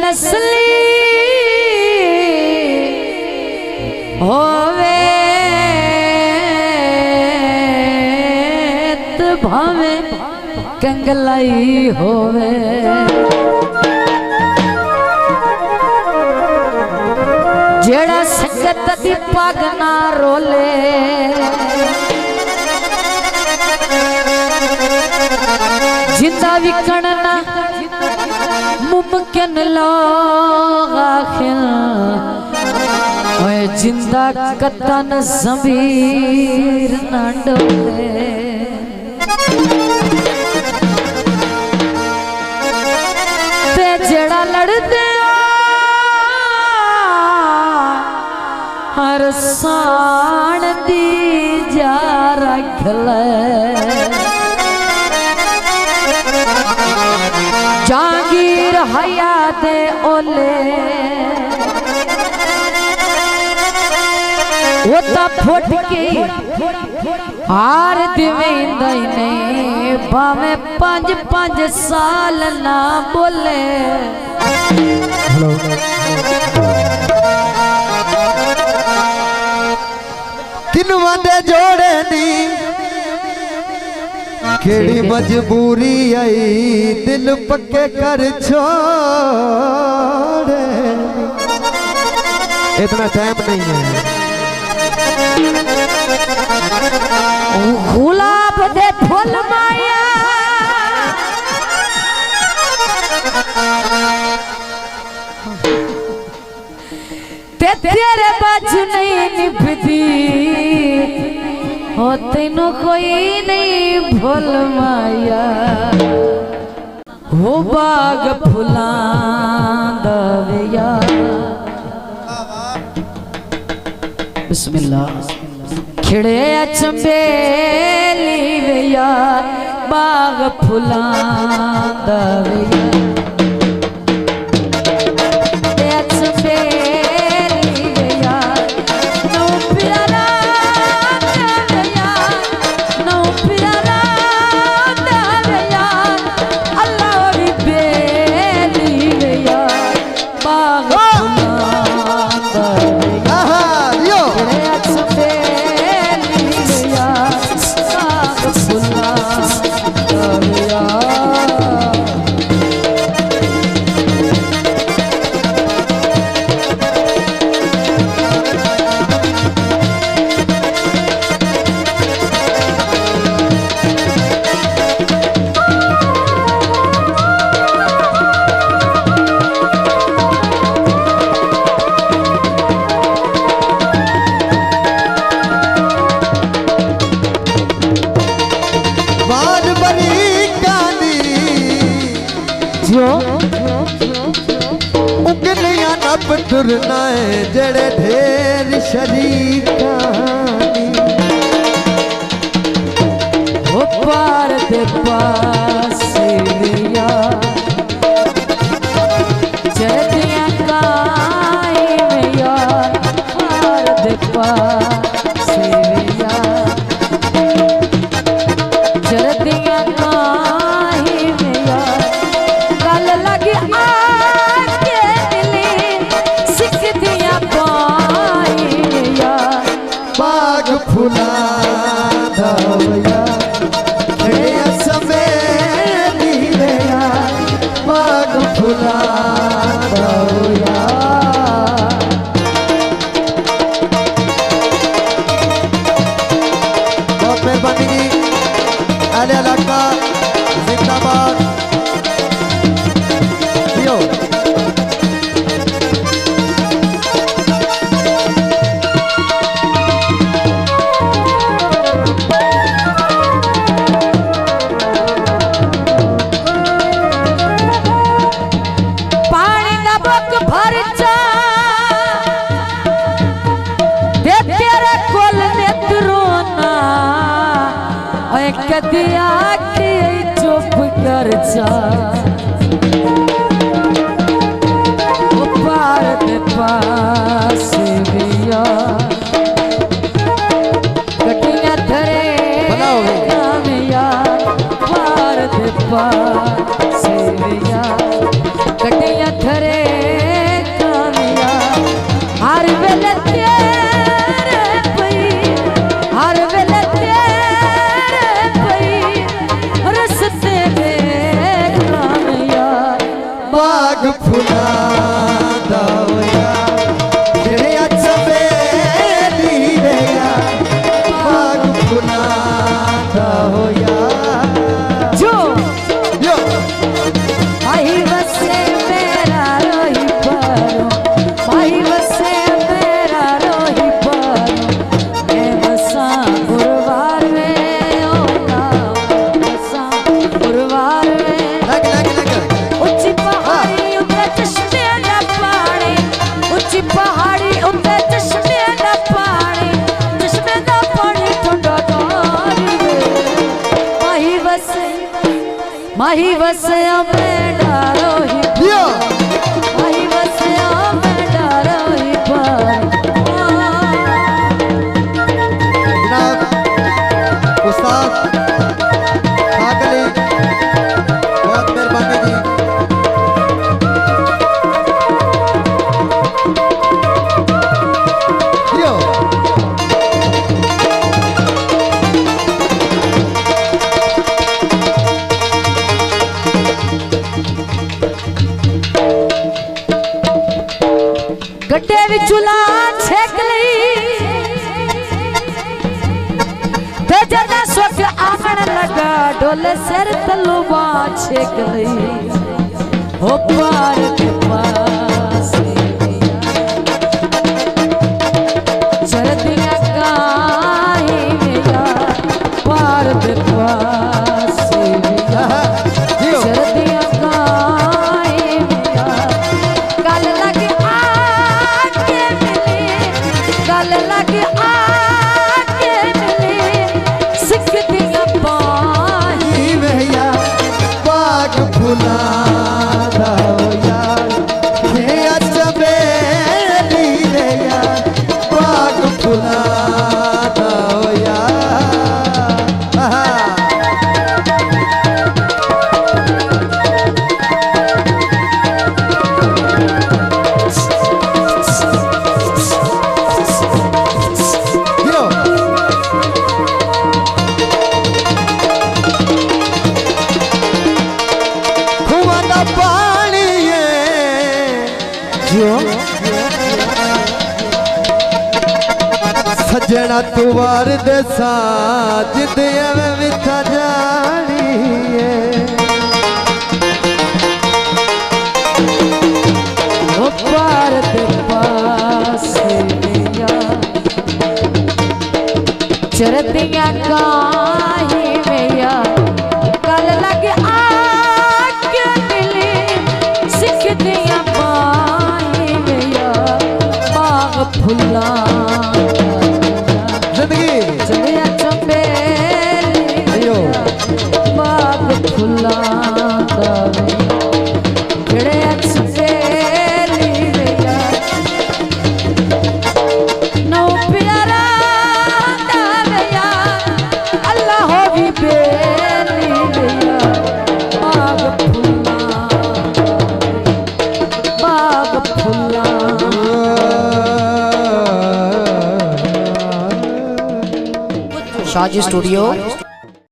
नस्ली होवे तो भावे कंगलाई होवे। जेड़ा संगत दी पग ना रोले जिंदा विकण ना मुमकिन आखिर जिंदा कतन ज़मीर ना डोले। ते जेड़ा लड़दे हर साण दी जा रख ले जागीर हया दे ओले वो ता फुट के हार दिवेंदा ने भावे 5-5 साल ना बोले। किनवा दे जोड़े दी केड़ी मजबूरी आई दिल पक्के कर छोड़े। इतना टाइम नहीं है। गुलाब दे फूल माया ते तेरे बाजू नहीं निभदी हो तेनू कोई नहीं भूल माया। हो बाग फुलां दा विया बिस्मिल्लाह खिड़े चंबेली विया बाग फुलां दा विया उंगलियां नप तुरना है जड़े ढेर शरीका वो पार दे पास लिया चढ़दियां गाय में यार पार दे पास लिया चढ़दियां गाय में यार कल लगी आके दिले सिख दिया पाई यार बाग फुला धावया खड़े समेली गया बाग फुला धावया। बहुत मेहरबानी अहले इलाका जिंदाबाद। कदिया के चुप कर जा पार दे पास दिया कटिया धरे कामया पार दे पास दिया कटिया धरे माही वसया में डारो ही दियो माही वसया में डारो ही पर जनाब उस्ताद खाकली बहुत मेहरबानी जी। दियो गड्ढे विच चूल्हा छेक लई ते जदा सुख आमण लगा डोले सिर तलू मां छेक लई हो पार के पास सर्दियां काहे मेरा पार के पास दियो सर्दियां काहे मेरा गल लगे आके मिले गल लगे आके मिले सिकदियां पाही भैया बाग फुला दो यार ये अचबेली रे यार बाग फुला दो यार। आहा। दियो खुआ दा पानी जियो सजना तू वार दे जिद एवें मिथा जानी ओ पार के पास मेरा चरदियां काहे मेरा गल लगे आके मिले सिकदियां पाही मेरा बाग फुला जिंदगी चलिया चंबेली अयो बाग फुला खड़े चंबेली मेरा नौ प्यारा दावया अल्लाह हो भी बेली मेरा बाग फुला शाजी स्टूडियो